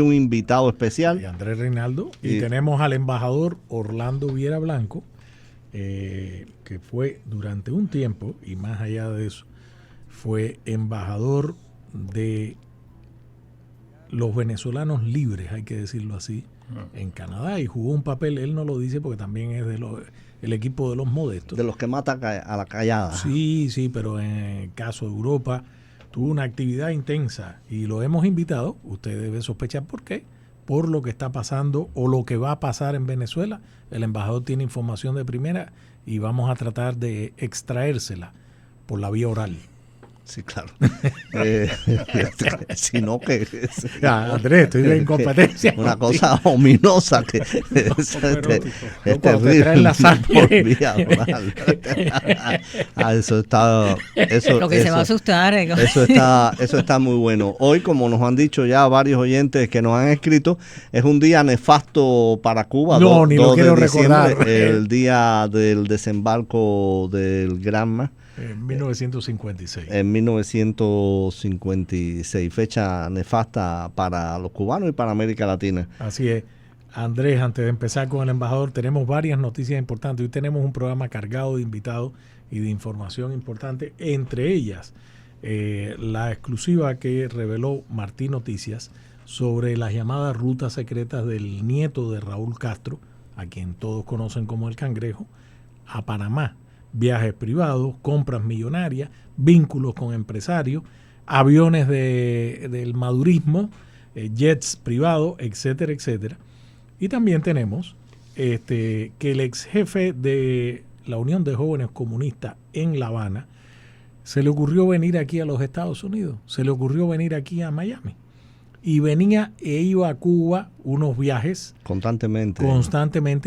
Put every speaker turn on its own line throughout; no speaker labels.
un invitado especial.
Y Andrés Reinaldo. Y tenemos al embajador Orlando Viera Blanco, que fue durante un tiempo, y más allá de eso, fue embajador de los venezolanos libres, hay que decirlo así, en Canadá, y jugó un papel, él no lo dice porque también es el equipo de los modestos.
De los que matan a la callada.
Sí, pero en el caso de Europa tuvo una actividad intensa y lo hemos invitado, usted debe sospechar por qué, por lo que está pasando o lo que va a pasar en Venezuela. El embajador tiene información de primera y vamos a tratar de extraérsela por la vía oral.
Sí, claro. Sino que
Andrés, estoy en competencia.
Una cosa ominosa que es terrible.
La sangre.
Eso está.
Lo que se va a asustar.
Eso está muy bueno. Hoy, como nos han dicho ya varios oyentes que nos han escrito, es un día nefasto para Cuba.
No, ni lo quiero recordar.
El día del desembarco del Granma.
En 1956.
En 1956, fecha nefasta para los cubanos y para América Latina.
Así es. Andrés, antes de empezar con el embajador, tenemos varias noticias importantes. Hoy tenemos un programa cargado de invitados y de información importante, entre ellas la exclusiva que reveló Martín Noticias sobre las llamadas rutas secretas del nieto de Raúl Castro, a quien todos conocen como el Cangrejo, a Panamá. Viajes privados, compras millonarias, vínculos con empresarios, aviones del madurismo, jets privados, etcétera, etcétera. Y también tenemos que el ex jefe de la Unión de Jóvenes Comunistas en La Habana se le ocurrió venir aquí a los Estados Unidos, se le ocurrió venir aquí a Miami. Y venía e iba a Cuba unos viajes constantemente,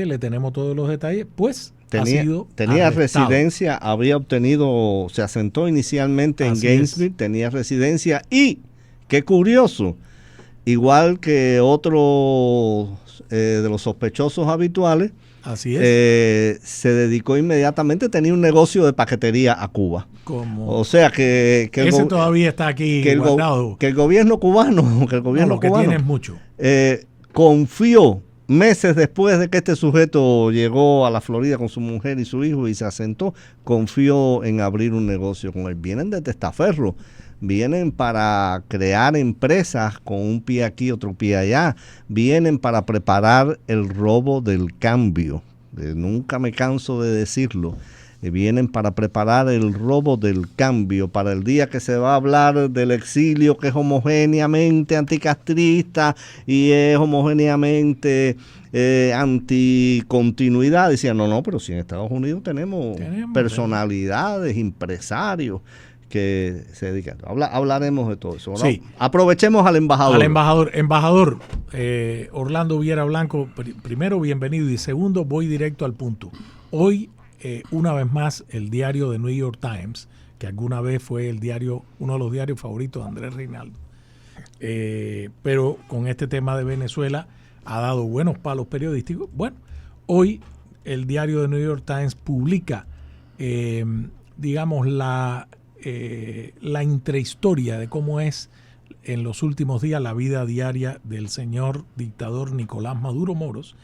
le tenemos todos los detalles, pues
tenía residencia, había obtenido, se asentó inicialmente en Gainesville, tenía residencia y, qué curioso, igual que otros de los sospechosos habituales,
así es.
Se dedicó inmediatamente, tenía un negocio de paquetería a Cuba. O sea que
ese todavía está aquí guardado.
Que el gobierno cubano,
tiene mucho.
Confió meses después de que este sujeto llegó a la Florida con su mujer y su hijo y se asentó, confió en abrir un negocio con él. Vienen de testaferro, vienen para crear empresas con un pie aquí, otro pie allá, vienen para preparar el robo del cambio. Nunca me canso de decirlo. Vienen para preparar el robo del cambio, para el día que se va a hablar del exilio, que es homogéneamente anticastrista y es homogéneamente anticontinuidad. Decían, no, pero si en Estados Unidos tenemos personalidades, empresarios que se dedican. Hablaremos de todo eso.
Sí.
Aprovechemos al embajador.
Embajador Orlando Viera Blanco, primero, bienvenido, y segundo, voy directo al punto. Hoy, una vez más, el diario de New York Times, que alguna vez fue uno de los diarios favoritos de Andrés Reinaldo, pero con este tema de Venezuela ha dado buenos palos periodísticos. Bueno, hoy el diario de New York Times publica, digamos, la intrahistoria de cómo es en los últimos días la vida diaria del señor dictador Nicolás Maduro Moros,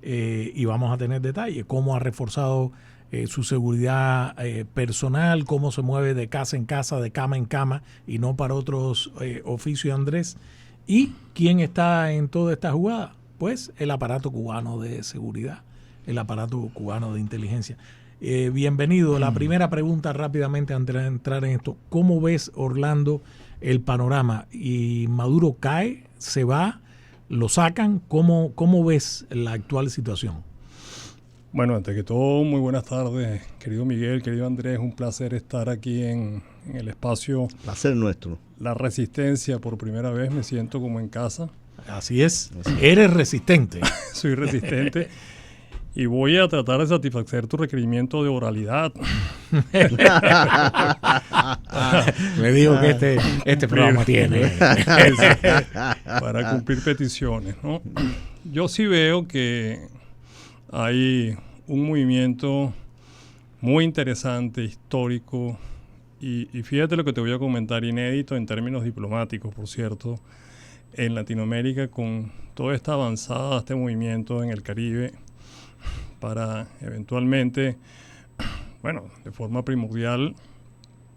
y vamos a tener detalles, cómo ha reforzado su seguridad personal, cómo se mueve de casa en casa, de cama en cama y no para otros oficios, Andrés. ¿Y quién está en toda esta jugada? Pues el aparato cubano de seguridad, el aparato cubano de inteligencia. Bienvenido. La primera pregunta rápidamente antes de entrar en esto. ¿Cómo ves, Orlando, el panorama? ¿Y Maduro cae? ¿Se va? ¿Lo sacan? ¿Cómo ves la actual situación?
Bueno, antes que todo, muy buenas tardes, querido Miguel, querido Andrés. Un placer estar aquí en el espacio.
Placer nuestro.
La Resistencia, por primera vez me siento como en casa.
Así es. Eres resistente.
Soy resistente. Y voy a tratar de satisfacer tu requerimiento de oralidad.
Me dijo que este programa tiene.
Para cumplir peticiones, ¿no? Yo sí veo que hay un movimiento muy interesante, histórico, y fíjate lo que te voy a comentar, inédito en términos diplomáticos, por cierto, en Latinoamérica con toda esta avanzada, este movimiento en el Caribe para eventualmente, bueno, de forma primordial,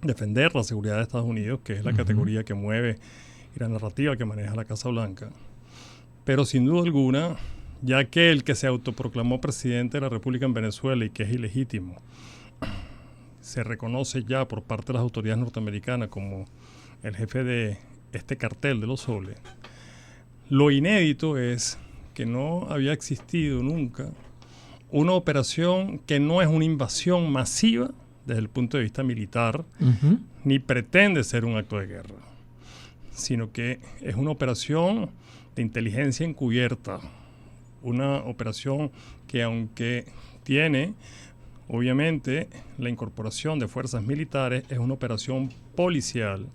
defender la seguridad de Estados Unidos, que es la categoría que mueve y la narrativa que maneja la Casa Blanca. Pero sin duda alguna, ya que el que se autoproclamó presidente de la República en Venezuela y que es ilegítimo, se reconoce ya por parte de las autoridades norteamericanas como el jefe de este cartel de los soles, lo inédito es que no había existido nunca una operación que no es una invasión masiva desde el punto de vista militar, ni pretende ser un acto de guerra, sino que es una operación de inteligencia encubierta, una operación que aunque tiene obviamente la incorporación de fuerzas militares, es una operación policial,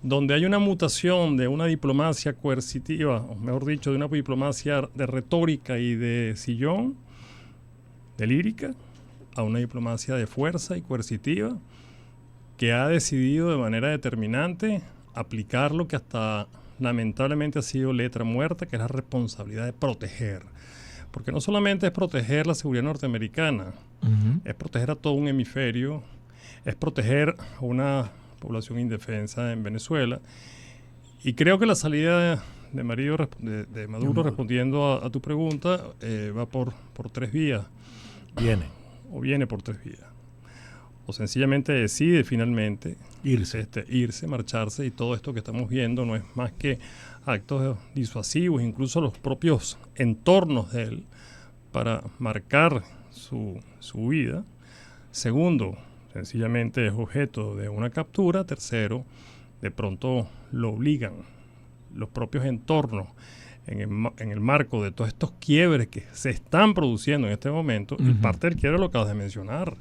donde hay una mutación de una diplomacia coercitiva, o mejor dicho, de una diplomacia de retórica y de sillón, de lírica, a una diplomacia de fuerza y coercitiva, que ha decidido de manera determinante aplicar lo que hasta lamentablemente ha sido letra muerta, que es la responsabilidad de proteger. Porque no solamente es proteger la seguridad norteamericana, es proteger a todo un hemisferio, es proteger a una población indefensa en Venezuela. Y creo que la salida de Maduro, respondiendo a tu pregunta, va por 3 vías. Viene por 3 vías. O sencillamente decide finalmente irse, marcharse, y todo esto que estamos viendo no es más que actos disuasivos, incluso los propios entornos de él, para marcar su vida. Segundo, sencillamente es objeto de una captura. Tercero, de pronto lo obligan los propios entornos en el marco de todos estos quiebres que se están produciendo en este momento, y parte del quiebre lo acabas de mencionar.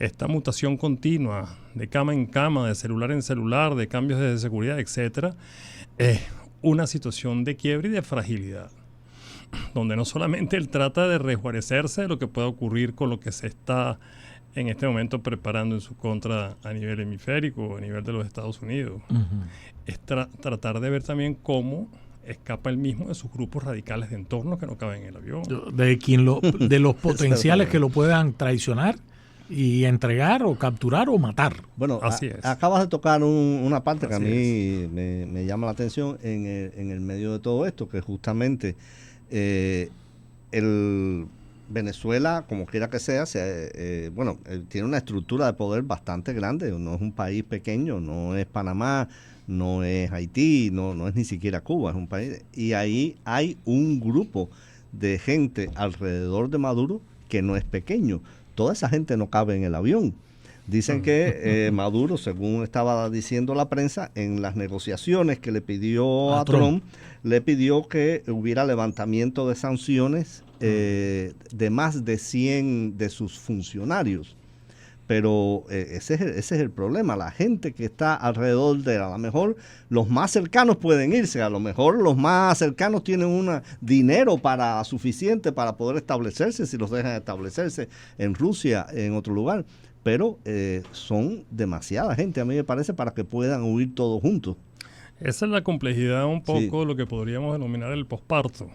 Esta mutación continua de cama en cama, de celular en celular, de cambios de seguridad, etcétera, es una situación de quiebre y de fragilidad, donde no solamente él trata de resguarecerse de lo que pueda ocurrir con lo que se está en este momento preparando en su contra a nivel hemisférico, a nivel de los Estados Unidos. Es tratar de ver también cómo escapa él mismo de sus grupos radicales de entorno que no caben en el avión.
De los potenciales que lo puedan traicionar y entregar o capturar o matar.
Bueno, así es. Acabas de tocar una parte que a mí me llama la atención en el medio de todo esto, que justamente el Venezuela, como quiera que sea, tiene una estructura de poder bastante grande. No es un país pequeño, no es Panamá, no es Haití, no es ni siquiera Cuba, es un país. Y ahí hay un grupo de gente alrededor de Maduro que no es pequeño. Toda esa gente no cabe en el avión. Dicen que Maduro, según estaba diciendo la prensa, en las negociaciones que le pidió a Trump, le pidió que hubiera levantamiento de sanciones de más de 100 de sus funcionarios. Pero ese es el problema. La gente que está alrededor de él, a lo mejor los más cercanos pueden irse, a lo mejor los más cercanos tienen dinero suficiente para poder establecerse, si los dejan establecerse en Rusia, en otro lugar. Pero son demasiada gente, a mí me parece, para que puedan huir todos juntos.
Esa es la complejidad un poco, lo que podríamos denominar el posparto.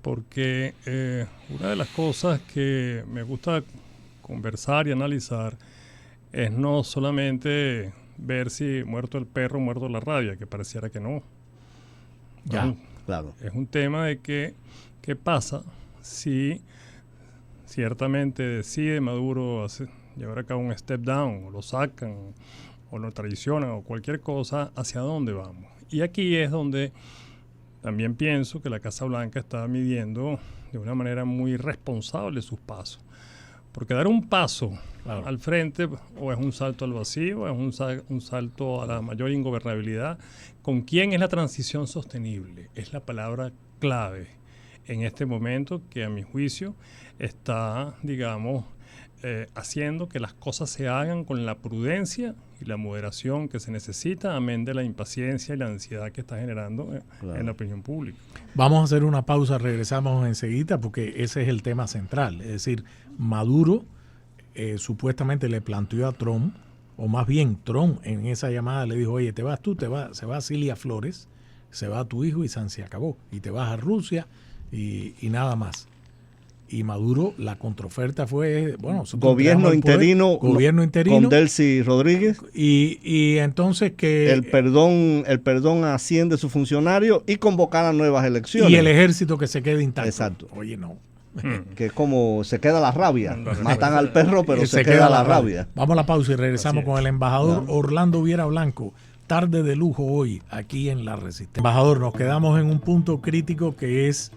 Porque una de las cosas que me gusta conversar y analizar es no solamente ver si muerto el perro, muerto la rabia, que pareciera que no.
Claro.
Es un tema de qué pasa si ciertamente decide Maduro llevar a cabo un step down, o lo sacan, o lo traicionan, o cualquier cosa, hacia dónde vamos. Y aquí es donde también pienso que la Casa Blanca está midiendo de una manera muy responsable sus pasos. Porque dar un paso al frente o es un salto al vacío, o es un salto a la mayor ingobernabilidad. ¿Con quién es la transición sostenible? Es la palabra clave en este momento, que a mi juicio está, digamos, haciendo que las cosas se hagan con la prudencia y la moderación que se necesita, amén de la impaciencia y la ansiedad que está generando en la opinión pública.
Vamos a hacer una pausa, regresamos enseguida, porque ese es el tema central. Es decir, Maduro supuestamente le planteó a Trump, o más bien Trump en esa llamada le dijo, oye, te vas tú, se va Cilia Flores, se va tu hijo y se acabó. Y te vas a Rusia y nada más. Y Maduro, la contraoferta fue, bueno,
gobierno interino con Delcy Rodríguez.
Y entonces que
el perdón a 100 de sus funcionarios y convocar a nuevas elecciones.
Y el ejército que se quede intacto.
Exacto.
Oye, no.
Que es como se queda la rabia. Matan al perro, pero se queda la rabia.
Vamos a la pausa y regresamos con el embajador Orlando Viera Blanco. Tarde de lujo hoy, aquí en La Resistencia. Embajador, nos quedamos en un punto crítico que es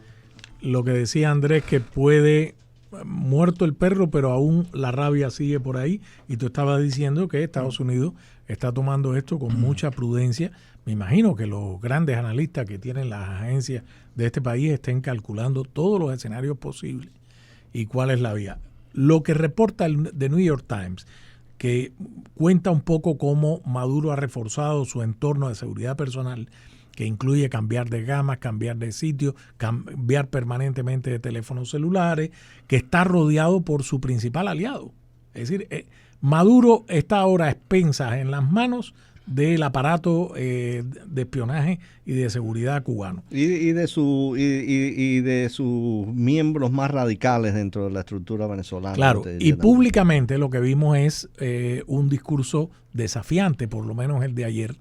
lo que decía Andrés, que puede, muerto el perro, pero aún la rabia sigue por ahí. Y tú estabas diciendo que Estados Unidos está tomando esto con mucha prudencia. Me imagino que los grandes analistas que tienen las agencias de este país estén calculando todos los escenarios posibles y cuál es la vía. Lo que reporta el The New York Times, que cuenta un poco cómo Maduro ha reforzado su entorno de seguridad personal, que incluye cambiar de gama, cambiar de sitio, cambiar permanentemente de teléfonos celulares, que está rodeado por su principal aliado. Es decir, Maduro está ahora a expensas en las manos del aparato de espionaje y de seguridad cubano.
Y de sus miembros más radicales dentro de la estructura venezolana.
Claro, y públicamente lo que vimos es un discurso desafiante, por lo menos el de ayer,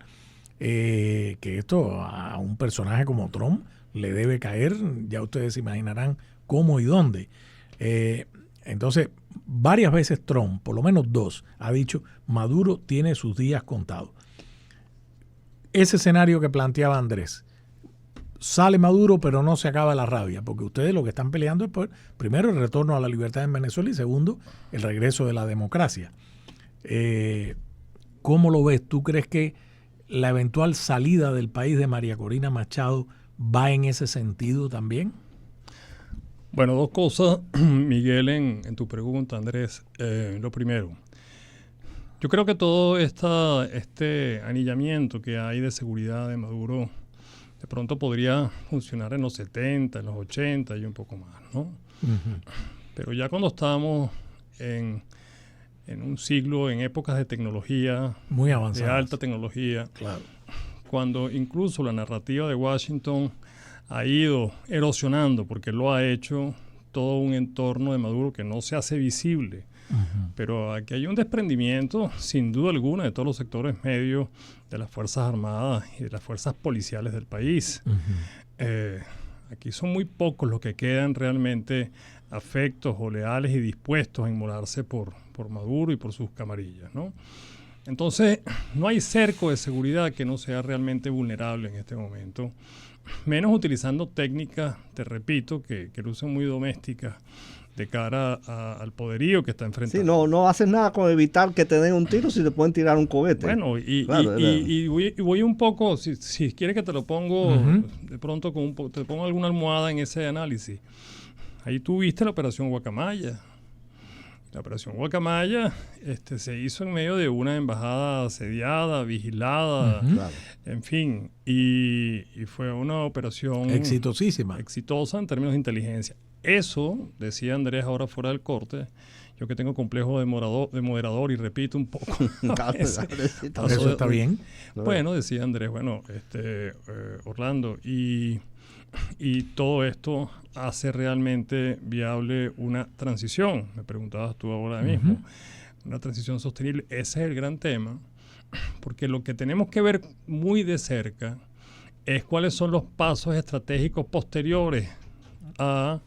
que esto a un personaje como Trump le debe caer, ya ustedes se imaginarán cómo y dónde. Entonces, varias veces Trump, por lo menos 2, ha dicho Maduro tiene sus días contados. Ese escenario que planteaba Andrés, sale Maduro pero no se acaba la rabia, porque ustedes lo que están peleando es por, primero, el retorno a la libertad en Venezuela y segundo, el regreso de la democracia. ¿Cómo lo ves? ¿Tú crees que la eventual salida del país de María Corina Machado va en ese sentido también?
Bueno, dos cosas, Miguel, en tu pregunta, Andrés. Lo primero, yo creo que todo este anillamiento que hay de seguridad de Maduro de pronto podría funcionar en los 70, en los 80 y un poco más, ¿no? Uh-huh. Pero ya cuando estamos en un siglo, en épocas de tecnología,
muy avanzadas,
de alta tecnología,
claro,
cuando incluso la narrativa de Washington ha ido erosionando, porque lo ha hecho todo un entorno de Maduro que no se hace visible. Uh-huh. Pero aquí hay un desprendimiento, sin duda alguna, de todos los sectores medios, de las Fuerzas Armadas y de las fuerzas policiales del país. Uh-huh. Aquí son muy pocos los que quedan realmente afectos o leales y dispuestos a inmolarse por Maduro y por sus camarillas, ¿no? Entonces, no hay cerco de seguridad que no sea realmente vulnerable en este momento, menos utilizando técnicas, te repito, que lucen muy domésticas de cara al poderío que está enfrentando.
Sí, no haces nada con evitar que te den un tiro si te pueden tirar un cohete.
Bueno, y voy un poco, si quieres que te lo pongo, uh-huh, de pronto te pongo alguna almohada en ese análisis. Ahí tú viste la Operación Guacamaya. La Operación Guacamaya se hizo en medio de una embajada asediada, vigilada, uh-huh, claro, en fin, y fue una operación
exitosísima.
Exitosa en términos de inteligencia. Eso, decía Andrés ahora fuera del corte, yo que tengo complejo de moderador y repito un poco.
Eso está bien.
Bueno, decía Andrés, Orlando, y todo esto hace realmente viable una transición. Me preguntabas tú ahora mismo. Uh-huh. Una transición sostenible. Ese es el gran tema, porque lo que tenemos que ver muy de cerca es cuáles son los pasos estratégicos posteriores a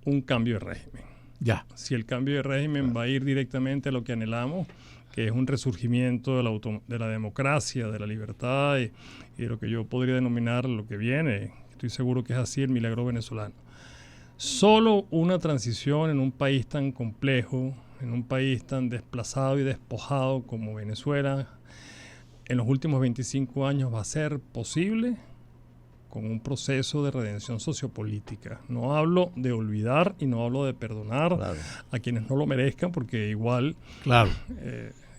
un cambio de régimen.
Ya.
Si el cambio de régimen va a ir directamente a lo que anhelamos, que es un resurgimiento de la democracia, de la libertad y de lo que yo podría denominar lo que viene. Estoy seguro que es así, el milagro venezolano. Solo una transición en un país tan complejo, en un país tan desplazado y despojado como Venezuela, en los últimos 25 años va a ser posible con un proceso de redención sociopolítica. No hablo de olvidar y no hablo de perdonar, claro, a quienes no lo merezcan, porque igual,
claro,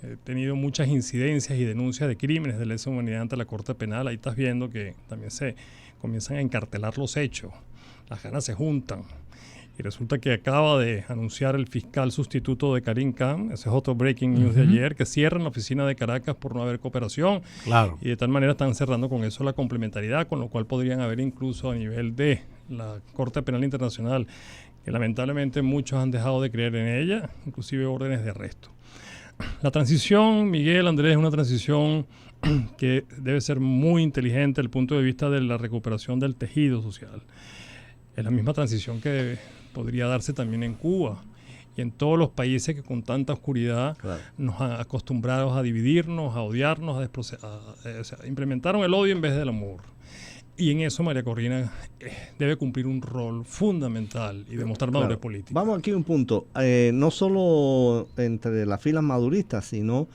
he tenido muchas incidencias y denuncias de crímenes de lesa humanidad ante la Corte Penal. Ahí estás viendo que también se comienzan a encartelar los hechos, las ganas se juntan Y resulta que acaba de anunciar el fiscal sustituto de Karim Khan, ese es otro breaking news de ayer, que cierran la oficina de Caracas por no haber cooperación.
Claro.
Y de tal manera están cerrando con eso la complementariedad, con lo cual podrían haber incluso a nivel de la Corte Penal Internacional, que lamentablemente muchos han dejado de creer en ella, inclusive órdenes de arresto. La transición, Miguel, Andrés, es una transición que debe ser muy inteligente desde el punto de vista de la recuperación del tejido social. Es la misma transición que podría darse también en Cuba y en todos los países que con tanta oscuridad nos han acostumbrado a dividirnos, a odiarnos, o sea, implementaron el odio en vez del amor. Y en eso María Corina debe cumplir un rol fundamental y demostrar madurez política.
Vamos aquí a un punto, no solo entre las filas maduristas, sino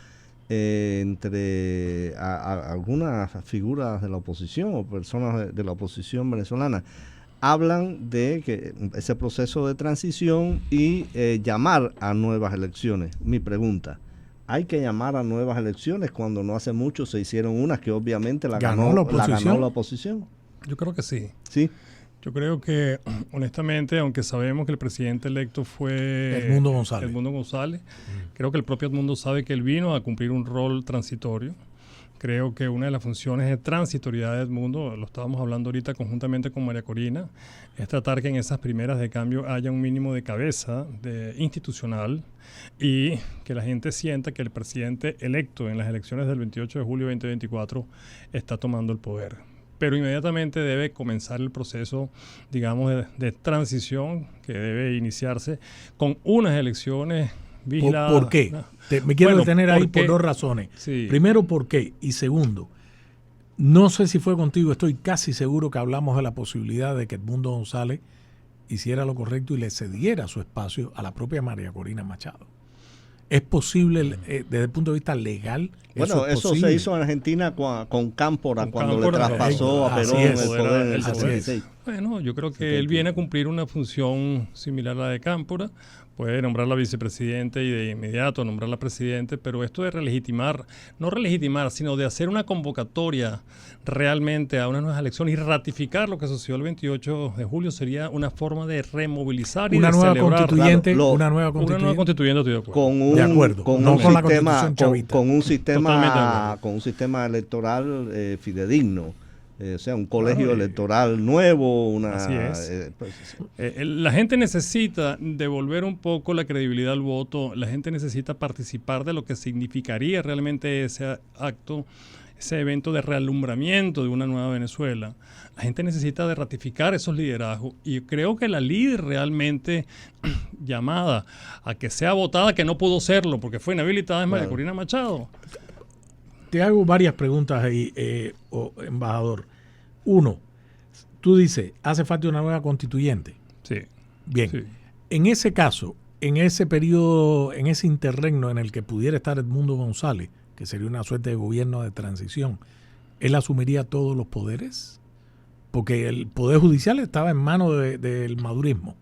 entre algunas figuras de la oposición o personas de la oposición venezolana. Hablan de que ese proceso de transición y llamar a nuevas elecciones. Mi pregunta, ¿hay que llamar a nuevas elecciones cuando no hace mucho se hicieron unas que obviamente la ganó la oposición?
Yo creo que sí.
Sí.
Yo creo que, honestamente, aunque sabemos que el presidente electo fue
Edmundo
González, creo que el propio Edmundo sabe que él vino a cumplir un rol transitorio. Creo que una de las funciones de transitoriedad de Edmundo, lo estábamos hablando ahorita conjuntamente con María Corina, es tratar que en esas primeras de cambio haya un mínimo de cabeza institucional y que la gente sienta que el presidente electo en las elecciones del 28 de julio de 2024 está tomando el poder. Pero inmediatamente debe comenzar el proceso, digamos, de transición que debe iniciarse con unas elecciones vigiladas.
¿Por qué? Me quiero detener ahí por dos razones.
Sí.
Primero, ¿por qué? Y segundo, no sé si fue contigo, estoy casi seguro que hablamos de la posibilidad de que Edmundo González hiciera lo correcto y le cediera su espacio a la propia María Corina Machado. ¿Es posible desde el punto de vista legal?
Bueno, eso se hizo en Argentina con Cámpora, cuando le traspasó a Perón el poder en el 66.
Bueno, yo creo que él viene a cumplir una función similar a la de Cámpora. Puede nombrarla vicepresidente y de inmediato nombrarla presidente, pero esto de no relegitimar, sino de hacer una convocatoria realmente a unas nuevas elecciones y ratificar lo que sucedió el 28 de julio sería una forma de removilizar y
una
de
nueva
celebrar.
Constituyente,
Claro,
una nueva constituyente,
estoy de acuerdo.
Con un sistema electoral fidedigno. O sea, un colegio electoral nuevo.
Así es. La gente necesita devolver un poco la credibilidad al voto. La gente necesita participar de lo que significaría realmente ese acto, ese evento de realumbramiento de una nueva Venezuela. La gente necesita de ratificar esos liderazgos. Y creo que la líder realmente llamada a que sea votada, que no pudo serlo porque fue inhabilitada, es María Corina Machado.
Te hago varias preguntas ahí, embajador. Uno, tú dices, hace falta una nueva constituyente.
Sí.
Bien.
Sí.
En ese caso, en ese periodo, en ese interregno en el que pudiera estar Edmundo González, que sería una suerte de gobierno de transición, ¿él asumiría todos los poderes? Porque el Poder Judicial estaba en manos del madurismo.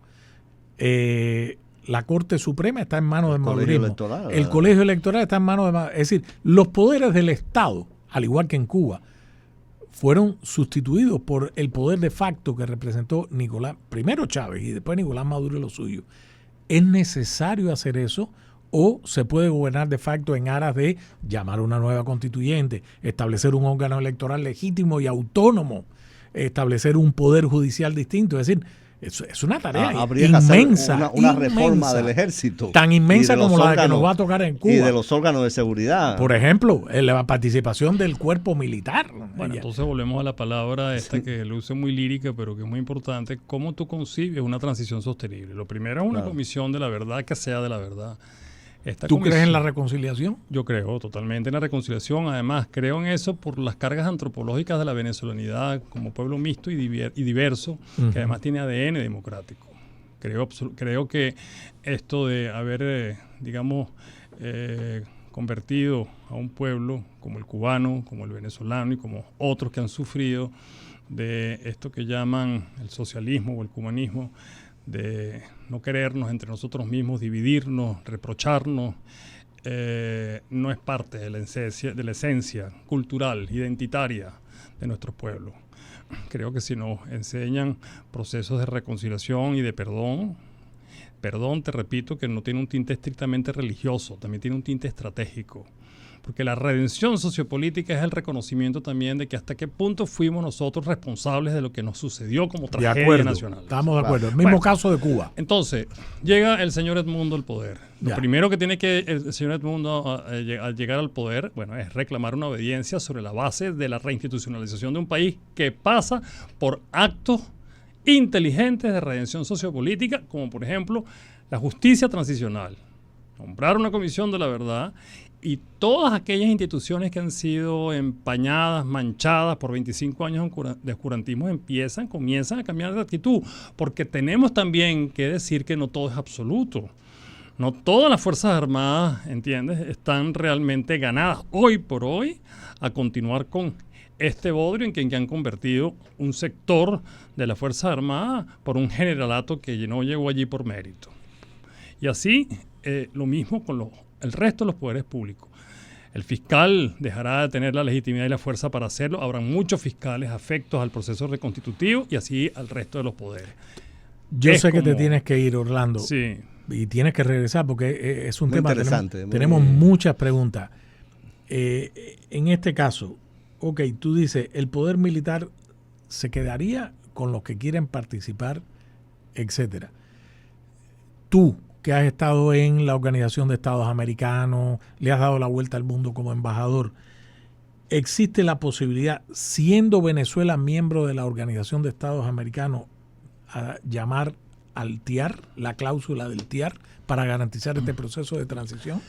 La Corte Suprema está en manos del madurismo. El Colegio Electoral está en manos de... Es decir, los poderes del Estado, al igual que en Cuba, fueron sustituidos por el poder de facto que representó primero Chávez y después Nicolás Maduro y lo suyo. ¿Es necesario hacer eso o se puede gobernar de facto en aras de llamar a una nueva constituyente, establecer un órgano electoral legítimo y autónomo, establecer un poder judicial distinto? Es decir, es una tarea inmensa.
Una reforma del ejército.
Tan inmensa como la que nos va a tocar en Cuba.
Y de los órganos de seguridad.
Por ejemplo, la participación del cuerpo militar.
Bueno, entonces volvemos a la palabra esta que luce muy lírica, pero que es muy importante. ¿Cómo tú concibes una transición sostenible? Lo primero es una comisión de la verdad que sea de la verdad.
¿Tú crees en la reconciliación?
Yo creo totalmente en la reconciliación. Además, creo en eso por las cargas antropológicas de la venezolanidad como pueblo mixto y diverso, que además tiene ADN democrático. Creo que esto de haber, convertido a un pueblo como el cubano, como el venezolano y como otros que han sufrido de esto que llaman el socialismo o el cubanismo, de no querernos entre nosotros mismos, dividirnos, reprocharnos, no es parte de la esencia cultural, identitaria de nuestro pueblo. Creo que si nos enseñan procesos de reconciliación y de perdón, perdón, te repito, que no tiene un tinte estrictamente religioso, también tiene un tinte estratégico. Porque la redención sociopolítica es el reconocimiento también de que hasta qué punto fuimos nosotros responsables de lo que nos sucedió como tragedia nacional.
Estamos de acuerdo. El mismo caso de Cuba.
Entonces, llega el señor Edmundo al poder. Lo primero que tiene que el señor Edmundo al llegar al poder, bueno, es reclamar una obediencia sobre la base de la reinstitucionalización de un país que pasa por actos inteligentes de redención sociopolítica, como por ejemplo la justicia transicional. Nombrar una comisión de la verdad y todas aquellas instituciones que han sido empañadas, manchadas por 25 años de oscurantismo comienzan a cambiar de actitud, porque tenemos también que decir que no todo es absoluto. No todas las Fuerzas Armadas, ¿entiendes?, están realmente ganadas hoy por hoy a continuar con este bodrio en que han convertido un sector de las Fuerzas Armadas por un generalato que no llegó allí por mérito. Y así, lo mismo con el resto de los poderes públicos. El fiscal dejará de tener la legitimidad y la fuerza para hacerlo. Habrá muchos fiscales afectos al proceso reconstitutivo y así al resto de los poderes.
Yo sé que te tienes que ir, Orlando.
Sí.
Y tienes que regresar porque es un
muy
tema
interesante.
Tenemos muchas preguntas. En este caso, tú dices, el poder militar se quedaría con los que quieren participar, etcétera. Tú, que has estado en la Organización de Estados Americanos, le has dado la vuelta al mundo como embajador, ¿existe la posibilidad, siendo Venezuela miembro de la Organización de Estados Americanos, a llamar al TIAR, la cláusula del TIAR, para garantizar este proceso de transición?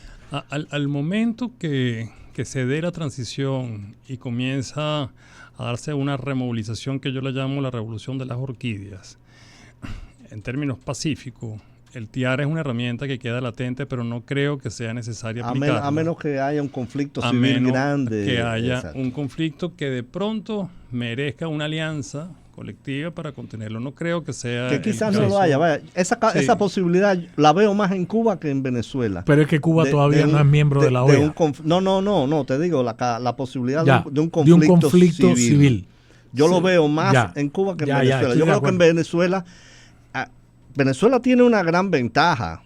Al momento que se dé la transición y comienza a darse una removilización que yo le llamo la revolución de las orquídeas, en términos pacíficos, el TIAR es una herramienta que queda latente, pero no creo que sea necesaria aplicarla.
A menos que haya un conflicto civil grande.
Que haya un conflicto que de pronto merezca una alianza colectiva para contenerlo. No creo que sea...
Que quizás no lo haya. Vaya. Esa posibilidad la veo más en Cuba que en Venezuela.
Pero es que Cuba todavía no es miembro de la OEA.
No, te digo, la posibilidad de un
conflicto civil.
Yo lo veo más en Cuba que en Venezuela. Yo creo que en Venezuela tiene una gran ventaja.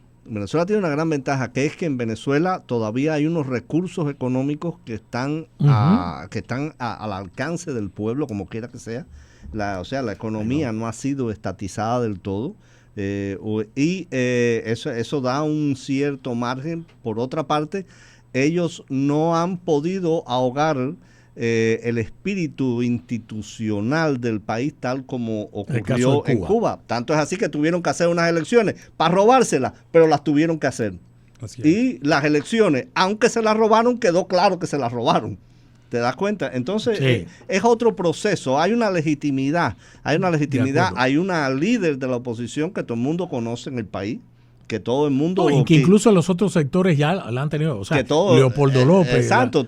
Que es que en Venezuela todavía hay unos recursos económicos que están al alcance del pueblo, como quiera que sea. La economía no ha sido estatizada del todo. Eso da un cierto margen. Por otra parte, ellos no han podido ahogar el espíritu institucional del país tal como ocurrió en Cuba. Tanto es así que tuvieron que hacer unas elecciones para robárselas, pero las tuvieron que hacer. Y las elecciones, aunque se las robaron, quedó claro que se las robaron. ¿Te das cuenta? Entonces, es otro proceso. Hay una legitimidad. Hay una líder de la oposición que todo el mundo conoce en el país. Que todo el mundo...
y que incluso los otros sectores ya la han tenido. O sea, Leopoldo López.
Exacto.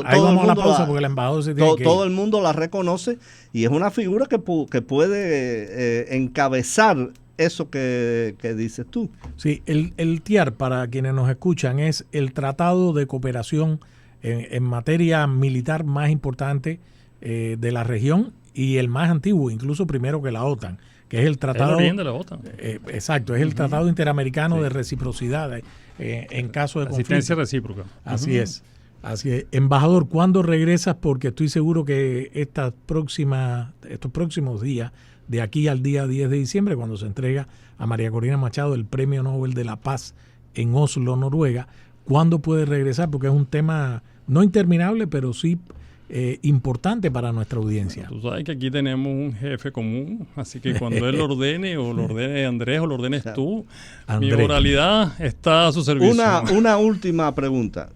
Ahí vamos a la pausa porque el embajador se tiene que ir.
Todo el mundo la reconoce y es una figura que puede encabezar eso que dices tú.
Sí, el TIAR, para quienes nos escuchan, es el tratado de cooperación en materia militar más importante de la región y el más antiguo, incluso primero que la OTAN, que es el tratado...
Es el origen de la OTAN.
Exacto, es el Tratado Interamericano de Reciprocidad en caso de conflicto.
Asistencia recíproca.
Así es. Embajador, ¿cuándo regresas? Porque estoy seguro que estos próximos días, de aquí al día 10 de diciembre, cuando se entrega a María Corina Machado el Premio Nobel de la Paz en Oslo, Noruega, ¿cuándo puede regresar? Porque es un tema no interminable, pero sí importante para nuestra audiencia.
Tú sabes que aquí tenemos un jefe común, así que cuando él lo ordene, o lo ordene Andrés, o lo ordenes tú, mi moralidad está a su servicio.
Una última pregunta.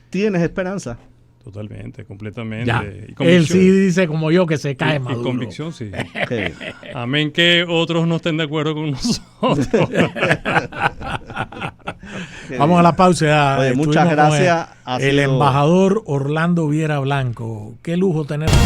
¿Tienes esperanza?
Totalmente, completamente.
Ya. Él sí dice como yo que se cae Maduro.
Y convicción, sí. Amén que otros no estén de acuerdo con nosotros.
Vamos a la pausa.
Oye, muchas gracias.
El embajador Orlando Viera Blanco. Qué lujo tenerlo.